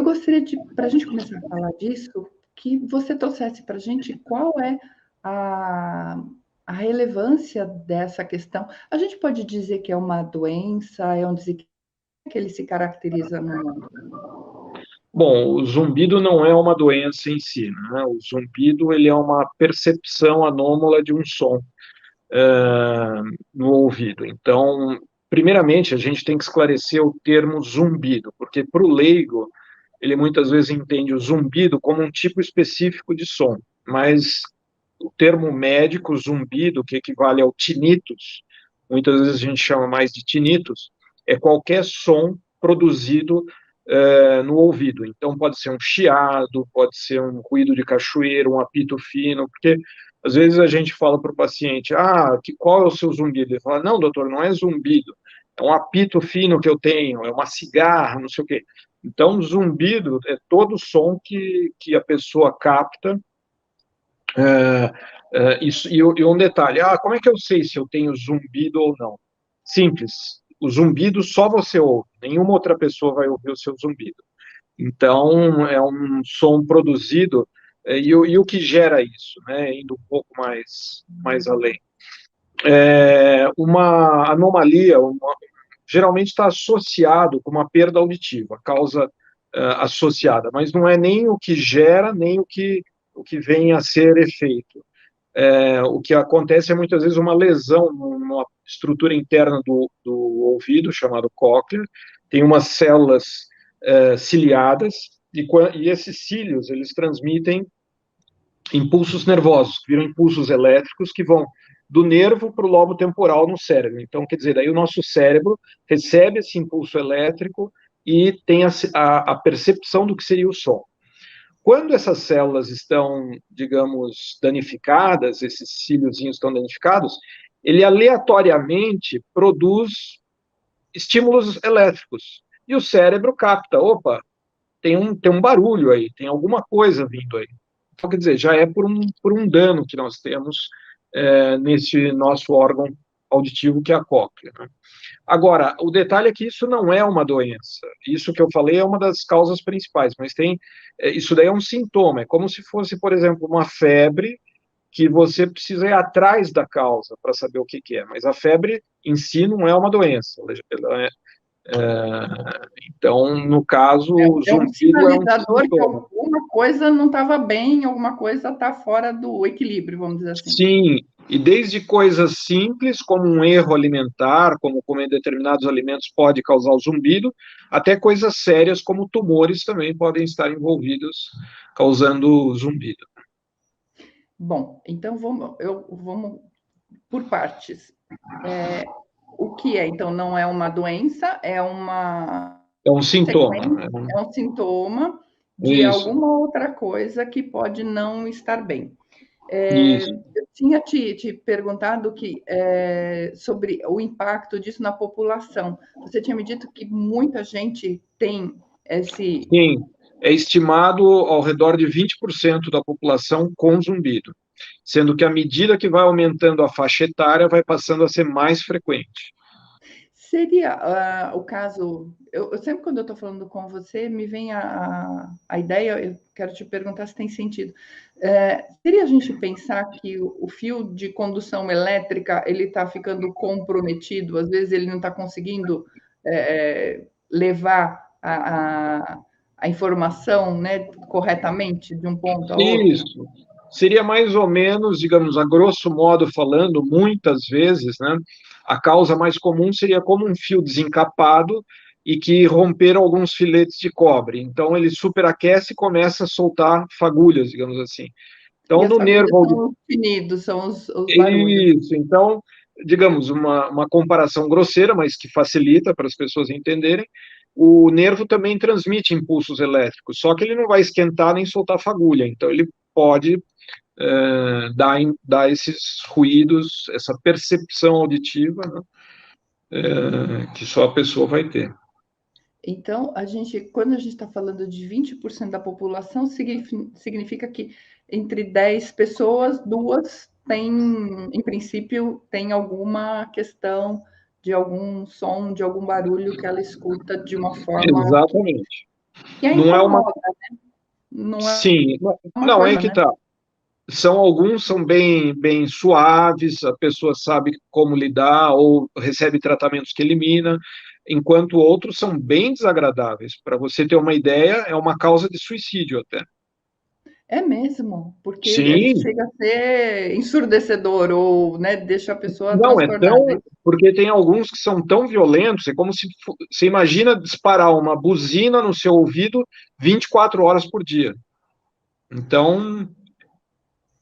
Eu gostaria de, para a gente começar a falar disso, que você trouxesse para a gente qual é a, a relevância dessa questão. A gente pode dizer que é uma doença, é um desequilíbrio que ele se caracteriza no mundo. Bom, o zumbido não é uma doença em si, né? O zumbido ele é uma percepção anômala de um som no ouvido. Então, primeiramente, a gente tem que esclarecer o termo zumbido, porque para o leigo, ele muitas vezes entende o zumbido como um tipo específico de som, mas o termo médico, zumbido, que equivale ao tinnitus, muitas vezes a gente chama mais de tinnitus, é qualquer som produzido no ouvido. Então, pode ser um chiado, pode ser um ruído de cachoeira, um apito fino, porque às vezes a gente fala para o paciente, qual é o seu zumbido? Ele fala, não, doutor, não é zumbido, é um apito fino que eu tenho, é uma cigarra, não sei o quê. Então, zumbido é todo som que a pessoa capta. E um detalhe, como é que eu sei se eu tenho zumbido ou não? Simples, o zumbido só você ouve, nenhuma outra pessoa vai ouvir o seu zumbido. Então, é um som produzido, e o que gera isso, né, indo um pouco mais além? Uma anomalia, geralmente está associado com uma perda auditiva, causa associada, mas não é nem o que gera, nem o que vem a ser efeito. O que acontece é muitas vezes uma lesão numa estrutura interna do ouvido, chamado cóclea, tem umas células ciliadas, e esses cílios, eles transmitem impulsos nervosos, que viram impulsos elétricos que vão do nervo para o lobo temporal no cérebro. Então, quer dizer, daí o nosso cérebro recebe esse impulso elétrico e tem a percepção do que seria o som. Quando essas células estão, digamos, danificadas, esses cíliozinhos estão danificados, ele aleatoriamente produz estímulos elétricos. E o cérebro capta, opa, tem um barulho aí, tem alguma coisa vindo aí. Então, quer dizer, já é por um dano que nós temos nesse nosso órgão auditivo, que é a cóclea, né? Agora, o detalhe é que isso não é uma doença. Isso que eu falei é uma das causas principais, mas isso daí é um sintoma. É como se fosse, por exemplo, uma febre que você precisa ir atrás da causa para saber o que é. Mas a febre em si não é uma doença. Então, no caso, o É um zumbido é um sinalizador que sintoma. alguma coisa não estava bem, alguma coisa está fora do equilíbrio, vamos dizer assim. Sim, e desde coisas simples, como um erro alimentar, como comer determinados alimentos pode causar o zumbido, até coisas sérias, como tumores também podem estar envolvidos, causando zumbido. Bom, então vamos por partes. O que é? Então, não é uma doença, é uma É um sintoma. sequência, é um sintoma de Isso, alguma outra coisa que pode não estar bem. isso. Eu tinha te perguntado sobre o impacto disso na população. Você tinha me dito que muita gente tem esse. Sim, é estimado ao redor de 20% da população com zumbido, sendo que à medida que vai aumentando a faixa etária, vai passando a ser mais frequente. Seria o caso. Eu sempre, quando eu estou falando com você, me vem a ideia, eu quero te perguntar se tem sentido. Seria a gente pensar que o fio de condução elétrica ele está ficando comprometido, às vezes ele não está conseguindo levar a informação, né, corretamente de um ponto a outro? Isso. Seria mais ou menos, digamos, a grosso modo falando, muitas vezes, né, a causa mais comum seria como um fio desencapado e que romperam alguns filetes de cobre. Então, ele superaquece e começa a soltar fagulhas, digamos assim. E Então, as no fagulhas nervo são auditivo. os finidos, são os barulhos. Isso. Então, digamos, uma comparação grosseira, mas que facilita para as pessoas entenderem. O nervo também transmite impulsos elétricos, só que ele não vai esquentar nem soltar fagulha. Então, ele pode dar esses ruídos, essa percepção auditiva, né, que só a pessoa vai ter. Então, quando a gente está falando de 20% da população, significa que entre 10 pessoas, duas têm, em princípio, tem alguma questão de algum som, de algum barulho que ela escuta de uma forma Exatamente. Que é Não é uma. incomoda, não é Sim, uma não é coisa, que né? tá. Alguns são bem suaves, a pessoa sabe como lidar ou recebe tratamentos que elimina, enquanto outros são bem desagradáveis. Para você ter uma ideia, é uma causa de suicídio até. É mesmo, porque Sim, chega a ser ensurdecedor ou, né, deixa a pessoa não é transtornada. tão, porque tem alguns que são tão violentos, é como se você imagina disparar uma buzina no seu ouvido 24 horas por dia. Então,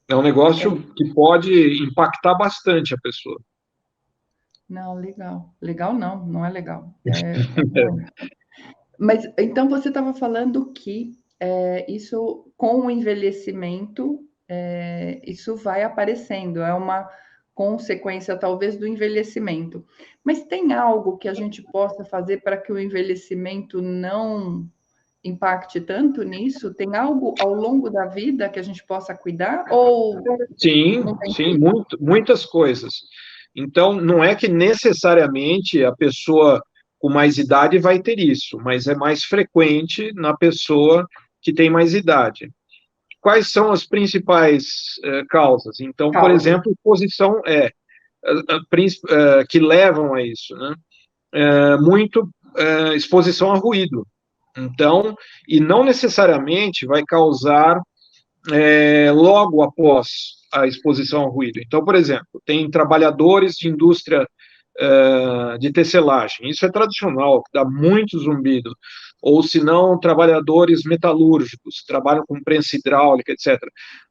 é um É, negócio que pode impactar bastante a pessoa. não, legal. Legal não, não é legal. É ruim. Mas então você estava falando que isso, com o envelhecimento, isso vai aparecendo, é uma consequência talvez do envelhecimento. Mas tem algo que a gente possa fazer para que o envelhecimento não impacte tanto nisso? Tem algo ao longo da vida que a gente possa cuidar ou Sim, não tem sim, jeito? muitas coisas. Então, não é que necessariamente a pessoa com mais idade vai ter isso, mas é mais frequente na pessoa que tem mais idade. Quais são as principais causas? Então, por Causa. exemplo, exposição que levam a isso, né? Muito exposição a ruído. Então, e não necessariamente vai causar logo após a exposição ao ruído. Então, por exemplo, tem trabalhadores de indústria de tecelagem, isso é tradicional, que dá muito zumbido, ou se não, trabalhadores metalúrgicos, trabalham com prensa hidráulica, etc.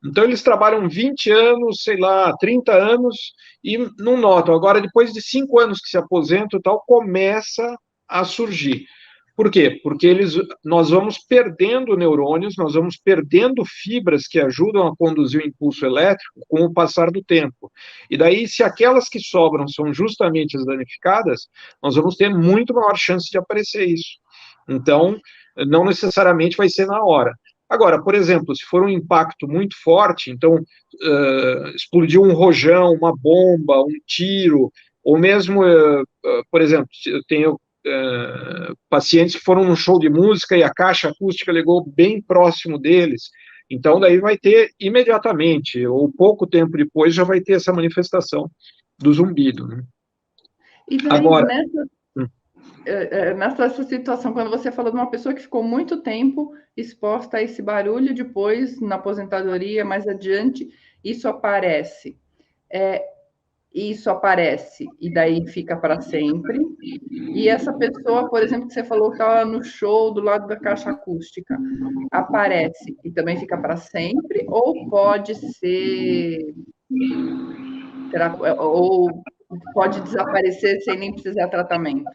Então, eles trabalham 20 anos, sei lá, 30 anos, e não notam. Agora, depois de 5 anos que se aposentam, tal, começa a surgir. Por quê? Porque nós vamos perdendo neurônios, nós vamos perdendo fibras que ajudam a conduzir o impulso elétrico com o passar do tempo. E daí, se aquelas que sobram são justamente as danificadas, nós vamos ter muito maior chance de aparecer isso. Então, não necessariamente vai ser na hora. Agora, por exemplo, se for um impacto muito forte, então explodiu um rojão, uma bomba, um tiro, ou mesmo, por exemplo, eu tenho pacientes que foram num show de música e a caixa acústica ligou bem próximo deles. Então, daí vai ter imediatamente, ou pouco tempo depois, já vai ter essa manifestação do zumbido. Né? E daí, Agora, nessa situação, quando você falou de uma pessoa que ficou muito tempo exposta a esse barulho, depois, na aposentadoria, mais adiante, isso aparece. É, isso aparece e daí fica para sempre. E essa pessoa, por exemplo, que você falou que estava no show do lado da caixa acústica, aparece e também fica para sempre, ou pode ser, ou pode desaparecer sem nem precisar de tratamento?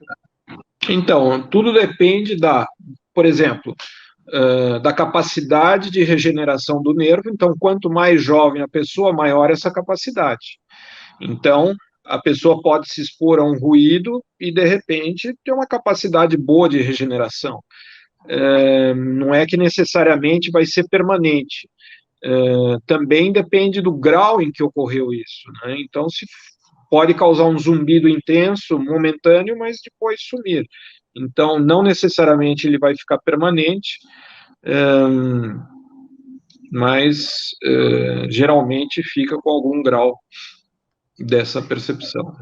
então, tudo depende por exemplo, da capacidade de regeneração do nervo. Então, quanto mais jovem a pessoa, maior essa capacidade. Então, a pessoa pode se expor a um ruído e, de repente, ter uma capacidade boa de regeneração. Não é que necessariamente vai ser permanente. Também depende do grau em que ocorreu isso. Né? Então, se pode causar um zumbido intenso, momentâneo, mas depois sumir. Então, não necessariamente ele vai ficar permanente, mas geralmente fica com algum grau dessa percepção.